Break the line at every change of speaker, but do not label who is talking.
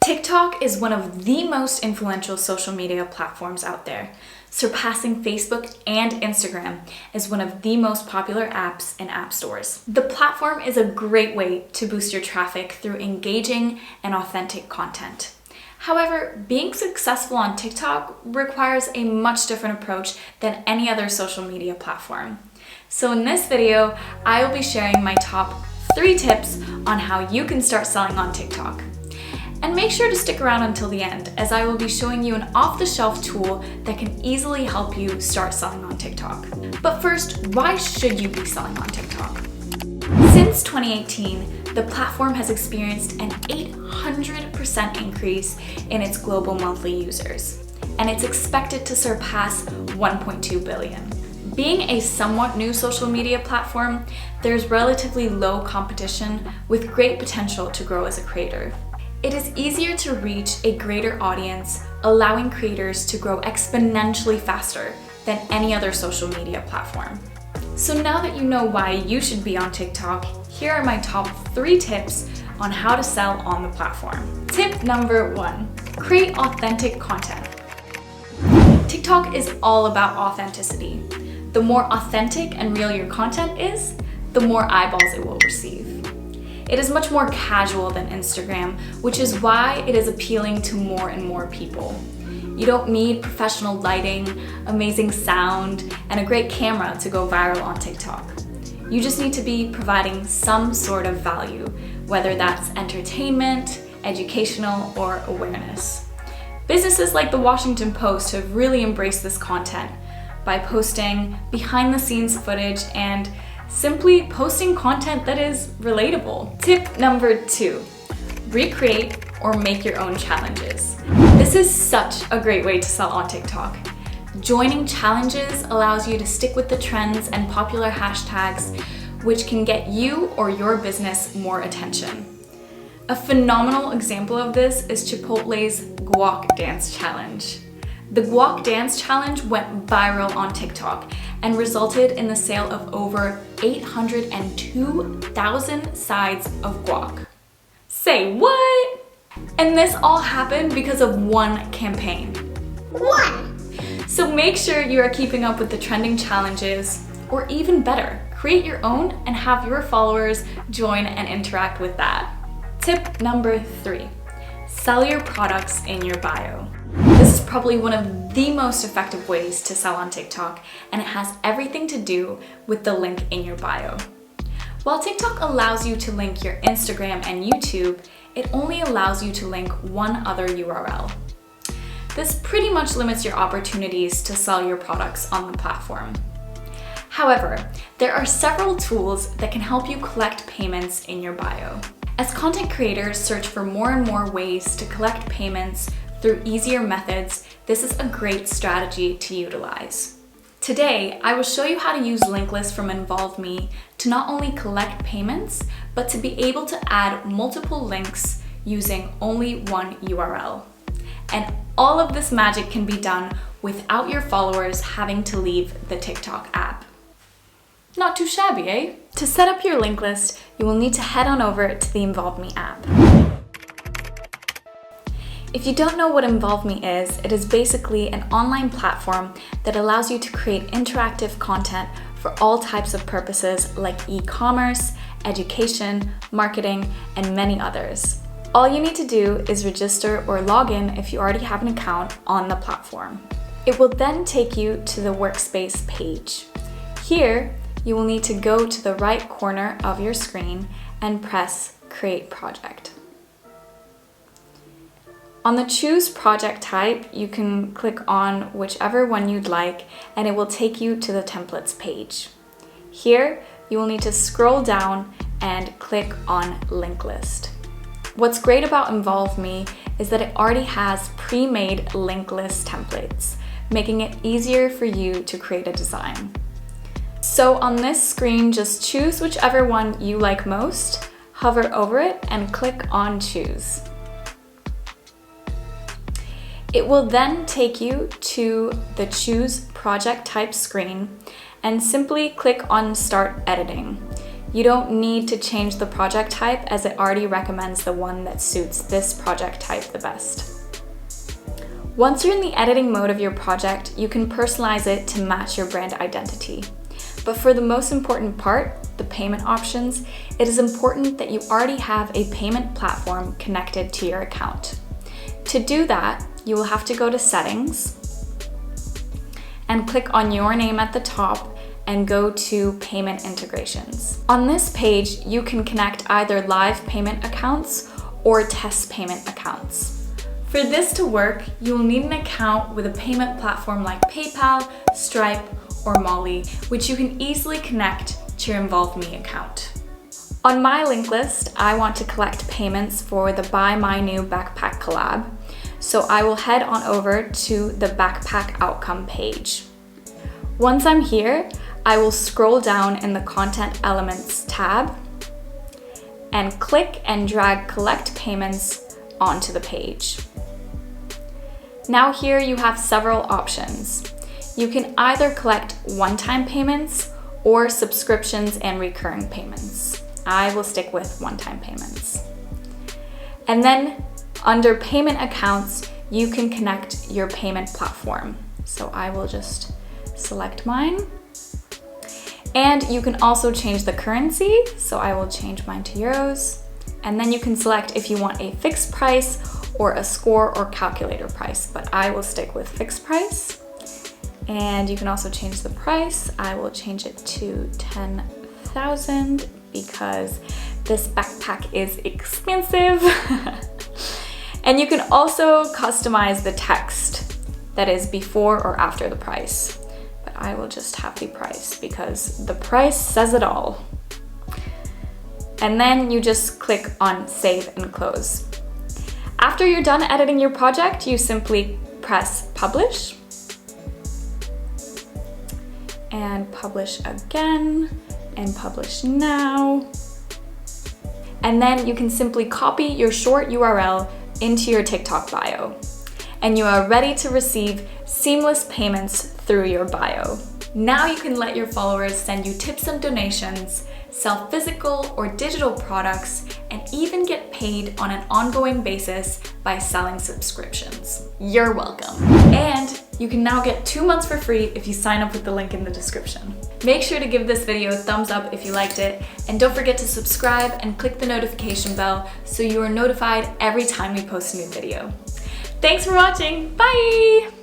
TikTok is one of the most influential social media platforms out there, surpassing Facebook and Instagram as one of the most popular apps in app stores. The platform is a great way to boost your traffic through engaging and authentic content. However, being successful on TikTok requires a much different approach than any other social media platform. So in this video, I will be sharing my top 3 tips on how you can start selling on TikTok. And make sure to stick around until the end, as I will be showing you an off-the-shelf tool that can easily help you start selling on TikTok. But first, why should you be selling on TikTok? Since 2018, the platform has experienced an 800% increase in its global monthly users, and it's expected to surpass 1.2 billion. Being a somewhat new social media platform, there's relatively low competition with great potential to grow as a creator. It is easier to reach a greater audience, allowing creators to grow exponentially faster than any other social media platform. So now that you know why you should be on TikTok, here are my top 3 tips on how to sell on the platform. Tip number 1, create authentic content. TikTok is all about authenticity. The more authentic and real your content is, the more eyeballs it will receive. It is much more casual than Instagram, which is why it is appealing to more and more people. You don't need professional lighting, amazing sound, and a great camera to go viral on TikTok. You just need to be providing some sort of value, whether that's entertainment, educational, or awareness. Businesses like the Washington Post have really embraced this content by posting behind-the-scenes footage and simply posting content that is relatable. Tip number 2, recreate or make your own challenges. This is such a great way to sell on TikTok. Joining challenges allows you to stick with the trends and popular hashtags, which can get you or your business more attention. A phenomenal example of this is Chipotle's Guac Dance Challenge. The Guac Dance Challenge went viral on TikTok and resulted in the sale of over 802,000 sides of guac. Say what? And this all happened because of one campaign. One! So make sure you are keeping up with the trending challenges, or even better, create your own and have your followers join and interact with that. Tip number 3, sell your products in your bio. This is probably one of the most effective ways to sell on TikTok, and it has everything to do with the link in your bio. While TikTok allows you to link your Instagram and YouTube, it only allows you to link one other URL. This pretty much limits your opportunities to sell your products on the platform. However, there are several tools that can help you collect payments in your bio. As content creators search for more and more ways to collect payments through easier methods, this is a great strategy to utilize. Today, I will show you how to use LinkList from InvolveMe to not only collect payments, but to be able to add multiple links using only one URL. And all of this magic can be done without your followers having to leave the TikTok app. Not too shabby, eh? To set up your LinkList, you will need to head on over to the InvolveMe app. If you don't know what InvolveMe is, it is basically an online platform that allows you to create interactive content for all types of purposes like e-commerce, education, marketing, and many others. All you need to do is register or log in if you already have an account on the platform. It will then take you to the workspace page. Here, you will need to go to the right corner of your screen and press Create Project. On the Choose Project Type, you can click on whichever one you'd like, and it will take you to the Templates page. Here, you will need to scroll down and click on LinkList. What's great about InvolveMe is that it already has pre-made LinkList templates, making it easier for you to create a design. So on this screen, just choose whichever one you like most, hover over it, and click on Choose. It will then take you to the Choose Project Type screen and simply click on Start Editing. You don't need to change the project type as it already recommends the one that suits this project type the best. Once you're in the editing mode of your project, you can personalize it to match your brand identity. But for the most important part, the payment options, it is important that you already have a payment platform connected to your account. To do that, you will have to go to Settings and click on your name at the top and go to Payment Integrations. On this page, you can connect either live payment accounts or test payment accounts. For this to work, you will need an account with a payment platform like PayPal, Stripe, or Molly, which you can easily connect to your InvolveMe account. On my LinkList, I want to collect payments for the Buy My New Backpack collab, so I will head on over to the Backpack Outcome page. Once I'm here, I will scroll down in the Content Elements tab and click and drag Collect Payments onto the page. Now here you have several options. You can either collect one-time payments or subscriptions and recurring payments. I will stick with one-time payments. And then under payment accounts, you can connect your payment platform. So I will just select mine. And you can also change the currency. So I will change mine to euros. And then you can select if you want a fixed price or a score or calculator price, but I will stick with fixed price. And you can also change the price. I will change it to 10,000 because this backpack is expensive. And you can also customize the text that is before or after the price. But I will just have the price because the price says it all. And then you just click on Save and Close. After you're done editing your project, you simply press Publish. And publish again, and publish now. And then you can simply copy your short URL into your TikTok bio. And you are ready to receive seamless payments through your bio. Now you can let your followers send you tips and donations, sell physical or digital products, and even get paid on an ongoing basis by selling subscriptions. You're welcome. And you can now get 2 months for free if you sign up with the link in the description. Make sure to give this video a thumbs up if you liked it, and don't forget to subscribe and click the notification bell so you are notified every time we post a new video. Thanks for watching, bye!